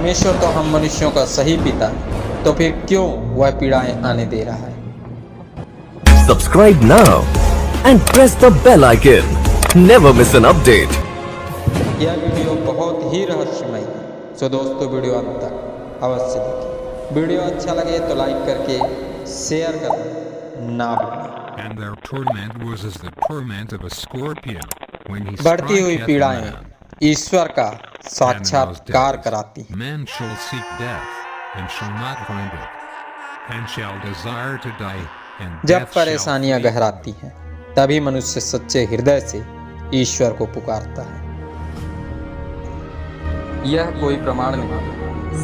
परमेश्वर तो हम मनुष्यों का सही पिता है, तो फिर क्यों वह पीड़ाएं आने दे रहा है? Subscribe now and press the bell icon. Never miss an update. यह वीडियो बहुत ही रहस्यमय है, सो दोस्तों वीडियो अंत तक अवश्य देखें। वीडियो अच्छा लगे तो लाइक करके शेयर करना ना भूलें। And their torment was as the torment of a scorpion when he बढ़ती हुई striketh पीड़ाएं man. ईश्वर का And in those साक्षात्कार days, कराती हैं। men shall seek death and shall not find it, and shall desire to die, and जब death shall परेशानियां flee from गहराती them. हैं तभी मनुष्य सच्चे हृदय से ईश्वर को पुकारता है। यह कोई प्रमाण नहीं,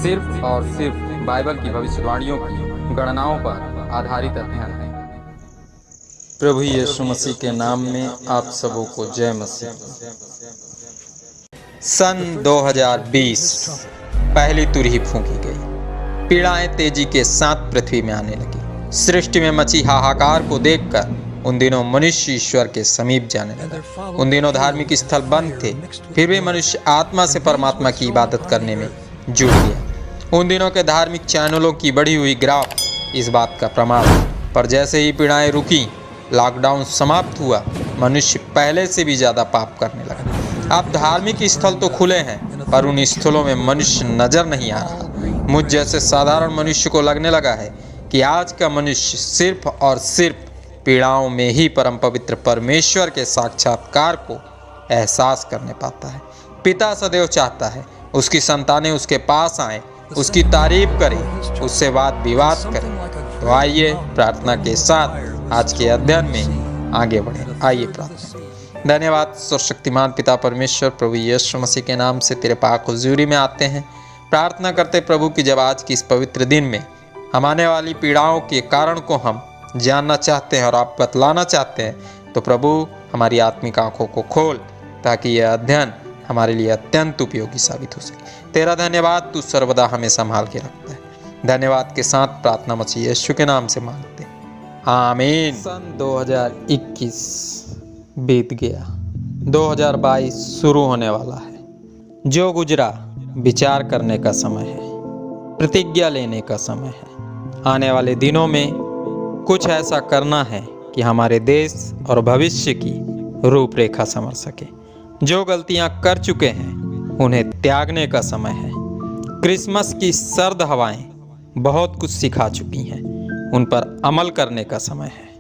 सिर्फ और सिर्फ बाइबल की भविष्यवाणियों की गणनाओं पर आधारित अध्ययन है। प्रभु यीशु मसीह के नाम में आप सबों को जय मसीह। सन 2020 पहली तुरही फूंकी गई। पीड़ाएं तेजी के साथ पृथ्वी में आने लगी। सृष्टि में मची हाहाकार को देखकर उन दिनों मनुष्य ईश्वर के समीप जाने लगा। उन दिनों धार्मिक स्थल बंद थे, फिर भी मनुष्य आत्मा से परमात्मा की इबादत करने में जुट गया। उन दिनों के धार्मिक चैनलों की बढ़ी हुई ग्राफ इस बात का प्रमाण है। पर जैसे ही पीड़ाएं रुकी, लॉकडाउन समाप्त हुआ, मनुष्य पहले से भी ज़्यादा पाप करने लगा। अब धार्मिक स्थल तो खुले हैं, पर उन स्थलों में मनुष्य नजर नहीं आ रहा। मुझ जैसे साधारण मनुष्य को लगने लगा है कि आज का मनुष्य सिर्फ और सिर्फ पीड़ाओं में ही परम पवित्र परमेश्वर के साक्षात्कार को एहसास करने पाता है। पिता सदैव चाहता है उसकी संतानें उसके पास आएं, उसकी तारीफ करें, उससे वाद विवाद करें। तो आइए प्रार्थना के साथ आज के अध्ययन में आगे बढ़ें। आइए प्रार्थना। धन्यवाद सर्वशक्तिमान पिता परमेश्वर, प्रभु यीशु मसीह के नाम से तेरे पाक हुजूरी में आते हैं। प्रार्थना करते प्रभु कि जब आज की इस पवित्र दिन में हम आने वाली पीड़ाओं के कारण को हम जानना चाहते हैं और आप बतलाना चाहते हैं, तो प्रभु हमारी आत्मिक आंखों को खोल, ताकि यह अध्ययन हमारे लिए अत्यंत उपयोगी साबित हो सके। तेरा धन्यवाद, तू सर्वदा हमें संभाल के रखता है। धन्यवाद के साथ प्रार्थना मसीह यीशु के नाम से मांगते हैं, आमीन। सन 2021 बीत गया, 2022 शुरू होने वाला है। जो गुजरा विचार करने का समय है, प्रतिज्ञा लेने का समय है। आने वाले दिनों में कुछ ऐसा करना है कि हमारे देश और भविष्य की रूपरेखा समझ सके। जो गलतियां कर चुके हैं उन्हें त्यागने का समय है। क्रिसमस की सर्द हवाएं बहुत कुछ सिखा चुकी हैं, उन पर अमल करने का समय है।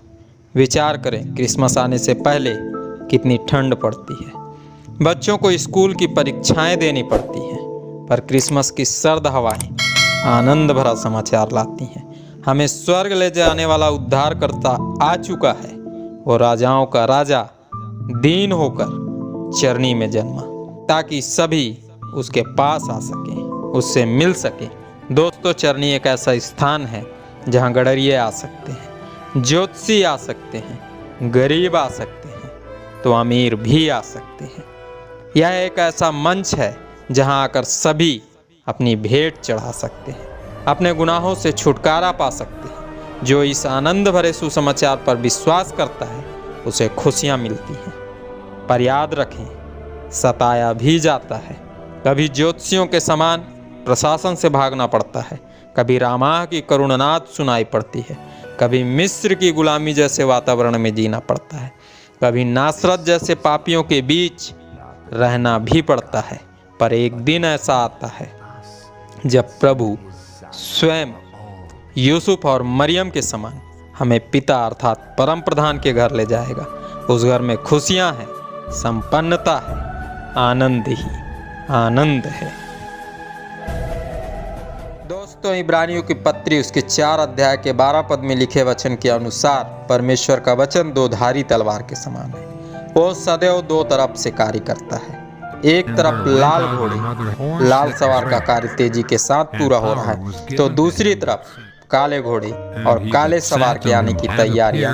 विचार करें, क्रिसमस आने से पहले कितनी ठंड पड़ती है। बच्चों को स्कूल की परीक्षाएं देनी पड़ती हैं, पर क्रिसमस की सर्द हवाएं आनंद भरा समाचार लाती हैं। हमें स्वर्ग ले जाने वाला उद्धारकर्ता आ चुका है। वो राजाओं का राजा दीन होकर चरनी में जन्मा, ताकि सभी उसके पास आ सके, उससे मिल सके। दोस्तों, चरनी एक ऐसा स्थान है जहाँ गडरिये आ सकते हैं, ज्योतिषी आ सकते हैं, गरीब आ सकते हैं, तो अमीर भी आ सकते हैं। यह एक ऐसा मंच है जहाँ आकर सभी अपनी भेंट चढ़ा सकते हैं, अपने गुनाहों से छुटकारा पा सकते हैं। जो इस आनंद भरे सुसमाचार पर विश्वास करता है उसे खुशियां मिलती हैं। पर याद रखें, सताया भी जाता है। कभी ज्योतिषियों के समान प्रशासन से भागना पड़ता है, कभी रामाह की करुणनाद सुनाई पड़ती है, कभी मिस्र की गुलामी जैसे वातावरण में जीना पड़ता है, कभी नासरत जैसे पापियों के बीच रहना भी पड़ता है। पर एक दिन ऐसा आता है जब प्रभु स्वयं यूसुफ और मरियम के समान हमें पिता अर्थात परम प्रधान के घर ले जाएगा। उस घर में खुशियां हैं, संपन्नता है, आनंद ही आनंद है। दोस्तों, इब्रानियों की पत्री उसके 4 अध्याय के 12 पद में लिखे वचन के अनुसार परमेश्वर का वचन दो धारी तलवार के समान है। वो सदैव 2 तरफ से कार्य करता है। एक तरफ लाल घोड़े, लाल सवार का कार्य तेजी के साथ पूरा हो रहा है, तो दूसरी तरफ काले घोड़े और काले सवार के आने की तैयारियां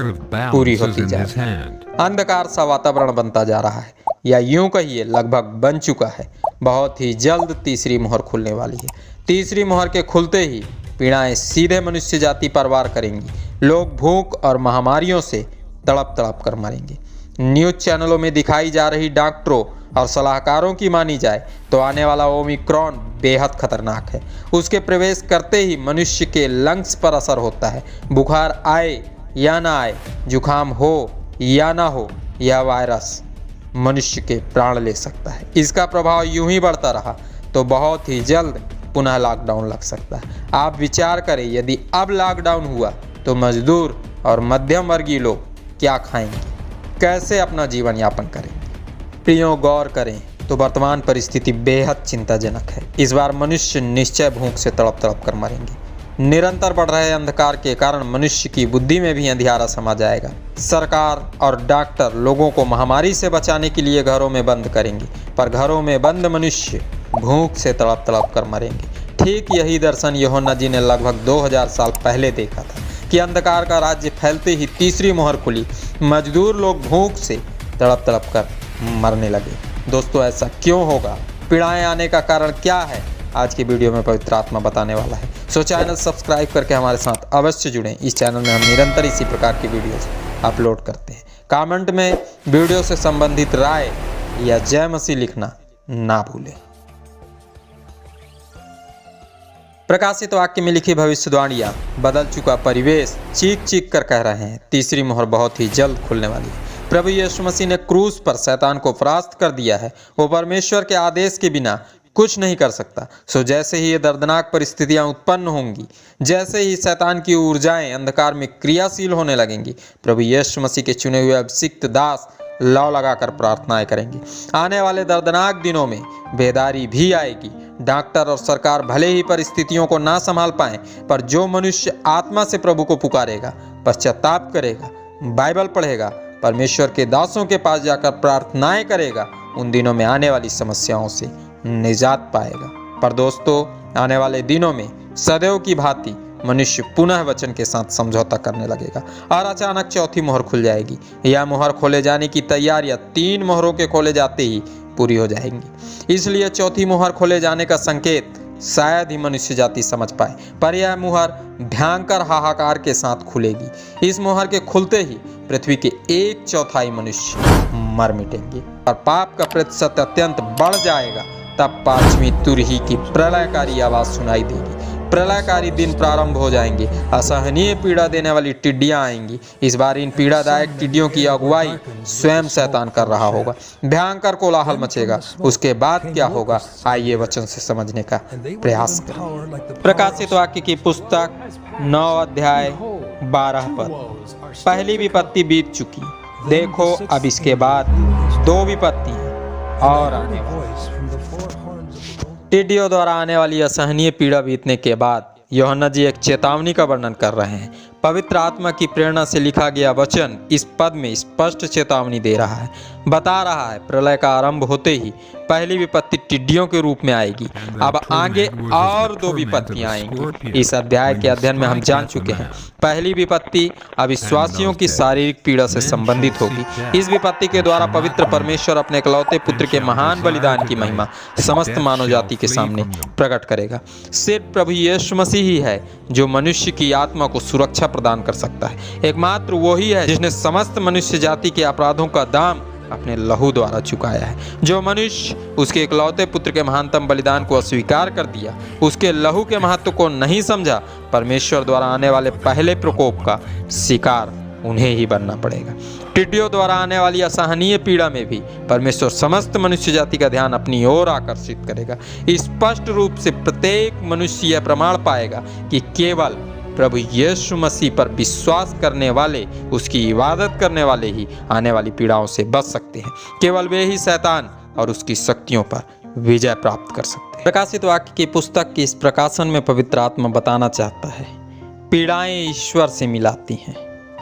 पूरी होती जा रही हैं। अंधकार सा वातावरण बनता जा रहा है, या यूं कहिए लगभग बन चुका है। बहुत ही जल्द तीसरी मोहर खुलने वाली है। तीसरी मोहर के खुलते ही पीड़ाएं सीधे मनुष्य जाति पर वार करेंगी। लोग भूख और महामारियों से तड़प तड़प कर मरेंगे। न्यूज़ चैनलों में दिखाई जा रही डॉक्टरों और सलाहकारों की मानी जाए तो आने वाला ओमिक्रॉन बेहद खतरनाक है। उसके प्रवेश करते ही मनुष्य के लंग्स पर असर होता है। बुखार आए या ना आए, जुकाम हो या ना हो, यह वायरस मनुष्य के प्राण ले सकता है। इसका प्रभाव यूं ही बढ़ता रहा तो बहुत ही जल्द पुनः लॉकडाउन लग सकता है। आप विचार करें, यदि अब लॉकडाउन हुआ तो मजदूर और मध्यम वर्गीय लोग क्या खाएंगे, कैसे अपना जीवन यापन करेंगे। प्रियो, गौर करें तो वर्तमान परिस्थिति बेहद चिंताजनक है। इस बार मनुष्य निश्चय भूख से तड़प तड़प कर मरेंगे। निरंतर बढ़ रहे अंधकार के कारण मनुष्य की बुद्धि में भी अंधियारा समा जाएगा। सरकार और डॉक्टर लोगों को महामारी से बचाने के लिए घरों में बंद करेंगे, पर घरों में बंद मनुष्य भूख से तड़प तड़प कर मरेंगे। ठीक यही दर्शन यूहन्ना जी ने लगभग 2000 साल पहले देखा था कि अंधकार का राज्य फैलते ही तीसरी मोहर खुली, मजदूर लोग भूख से तड़प तड़प कर मरने लगे। दोस्तों, ऐसा क्यों होगा? पीड़ाएं आने का कारण क्या है? आज की वीडियो में पवित्र आत्मा बताने वाला है। सो चैनल सब्सक्राइब करके हमारे साथ अवश्य जुड़ें। इस चैनल में हम निरंतर इसी प्रकार की वीडियोस अपलोड करते हैं। कमेंट में वीडियो से संबंधित राय या जय मसीह लिखना ना भूलें। प्रकाशित वाक्य में लिखी भविष्यवाणियां, बदल चुका परिवेश चीख चीख कर कह रहे हैं, तीसरी मोहर बहुत ही जल्द खुलने वाली है। प्रभु यीशु मसीह ने क्रूस पर शैतान को परास्त कर दिया है। वो परमेश्वर के आदेश के बिना कुछ नहीं कर सकता। सो जैसे ही ये दर्दनाक परिस्थितियां उत्पन्न होंगी, जैसे ही शैतान की ऊर्जाएं अंधकार में क्रियाशील होने लगेंगी, प्रभु यीशु मसीह के चुने हुए अभिषिक्त दास लौ लगाकर प्रार्थनाएं करेंगे। आने वाले दर्दनाक दिनों में बेदारी भी आएगी। डॉक्टर और सरकार भले ही परिस्थितियों को ना संभाल पाएं, पर जो मनुष्य आत्मा से प्रभु को पुकारेगा, पश्चाताप करेगा, बाइबल पढ़ेगा, परमेश्वर के दासों के पास जाकर प्रार्थनाएं करेगा, उन दिनों में आने वाली समस्याओं से निजात पाएगा। पर दोस्तों, आने वाले दिनों में सदैव की भांति मनुष्य पुनः वचन के साथ समझौता करने लगेगा और अचानक चौथी मोहर खुल जाएगी। यह मोहर खोले जाने की तैयारियां 3 मोहरों के खोले जाते ही पूरी हो जाएंगी। इसलिए चौथी मोहर खोले जाने का संकेत शायद ही मनुष्य जाति समझ पाए, पर यह मोहर भयंकर हाहाकार के साथ खुलेगी। इस मोहर के खुलते ही पृथ्वी के 1/4 मनुष्य मर मिटेंगे और पाप का प्रतिशत अत्यंत बढ़ जाएगा। तब 5वीं तुरही की प्रलयकारी आवाज सुनाई देगी। प्रलयकारी दिन प्रारंभ हो जाएंगे। असहनीय पीड़ा देने वाली टिड्डियां आएंगी। इस बार इन पीड़ादायक टिड्डियों की अगुवाई स्वयं शैतान कर रहा होगा। भयंकर कोलाहल मचेगा। उसके बाद क्या होगा, आइए वचन से समझने का प्रयास करें। प्रकाशित वाक्य की पुस्तक 9 अध्याय 12 पद। पहली विपत्ति बीत चुकी, देखो अब इसके बाद 2 विपत्ति और आने वाली। टिड्डियों द्वारा आने वाली असहनीय पीड़ा बीतने के बाद यूहन्ना जी एक चेतावनी का वर्णन कर रहे हैं। पवित्र आत्मा की प्रेरणा से लिखा गया वचन इस पद में स्पष्ट चेतावनी दे रहा है, बता रहा है प्रलय का आरंभ होते ही पहली विपत्ति टिड्डियों के रूप में आएगी। अब आगे और 2 विपत्तियां आएंगी। इस अध्याय के अध्ययन में हम जान चुके हैं पहली विपत्ति अविश्वासियों की शारीरिक पीड़ा से संबंधित होगी। इस विपत्ति के द्वारा पवित्र परमेश्वर अपने इकलौते पुत्र के महान बलिदान की महिमा समस्त मानव जाति के सामने प्रकट करेगा। सिर्फ प्रभु यीशु मसीह ही है जो मनुष्य की आत्मा को सुरक्षा प्रदान कर सकता है। एकमात्र वही है जिसने समस्त मनुष्य जाति के अपराधों का दाम अपने लहू द्वारा चुकाया है। जो मनुष्य उसके इकलौते पुत्र के महानतम बलिदान को अस्वीकार कर दिया, उसके लहू के महत्व को नहीं समझा, परमेश्वर द्वारा आने वाले पहले प्रकोप का शिकार उन्हें ही बनना पड़ेगा। टिड्डियों द्वारा आने वाली असहनीय पीड़ा में भी परमेश्वर समस्त मनुष्य जाति का ध्यान अपनी ओर आकर्षित करेगा। स्पष्ट रूप से प्रत्येक मनुष्य यह प्रमाण पाएगा कि केवल प्रभु यीशु मसीह पर विश्वास करने वाले, उसकी इबादत करने वाले ही आने वाली पीड़ाओं से बच सकते हैं। केवल वे ही शैतान और उसकी शक्तियों पर विजय प्राप्त कर सकते हैं। प्रकाशित वाक्य की पुस्तक के इस प्रकाशन में पवित्र आत्मा बताना चाहता है, पीड़ाएं ईश्वर से मिलाती हैं।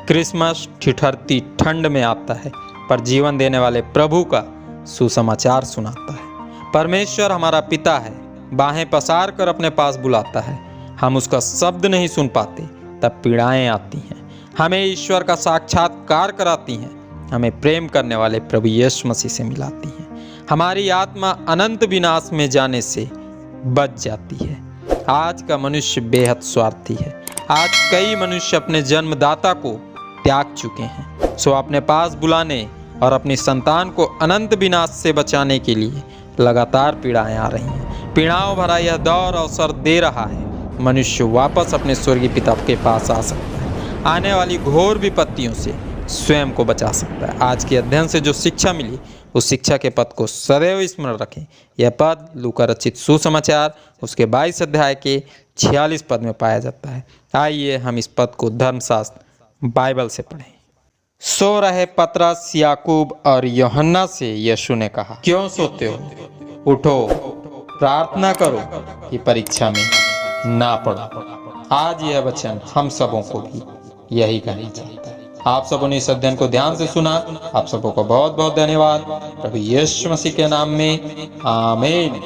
क्रिसमस ठिठुरती ठंड में आता है, पर जीवन देने वाले प्रभु का सुसमाचार सुनाता है। परमेश्वर हमारा पिता है, बाहें पसार कर अपने पास बुलाता है। हम उसका शब्द नहीं सुन पाते, तब पीड़ाएं आती हैं, हमें ईश्वर का साक्षात्कार कराती हैं, हमें प्रेम करने वाले प्रभु यीशु मसीह से मिलाती हैं। हमारी आत्मा अनंत विनाश में जाने से बच जाती है। आज का मनुष्य बेहद स्वार्थी है। आज कई मनुष्य अपने जन्मदाता को त्याग चुके हैं। सो अपने पास बुलाने और अपनी संतान को अनंत विनाश से बचाने के लिए लगातार पीड़ाएं आ रही हैं। पीड़ाओं भरा यह दौर अवसर दे रहा है मनुष्य वापस अपने स्वर्गीय पिता के पास आ सकता है, आने वाली घोर विपत्तियों से स्वयं को बचा सकता है। आज के अध्ययन से जो शिक्षा मिली उस शिक्षा के पद को सदैव स्मरण रखें। यह पद लूका रचित सुसमाचार उसके 22 अध्याय के 46 पद में पाया जाता है। आइए हम इस पद को धर्मशास्त्र बाइबल से पढ़ें। सो रहे पतरस, याकूब और यूहन्ना से यीशु ने कहा, क्यों सोते हो? उठो, प्रार्थना करो कि परीक्षा में ना पड़ो। आज यह वचन हम सबों को भी यही कहना चाहता है। आप सबों ने इस अध्ययन को ध्यान से सुना। आप सबों को बहुत बहुत धन्यवाद। प्रभु यीशु मसीह के नाम में आमीन।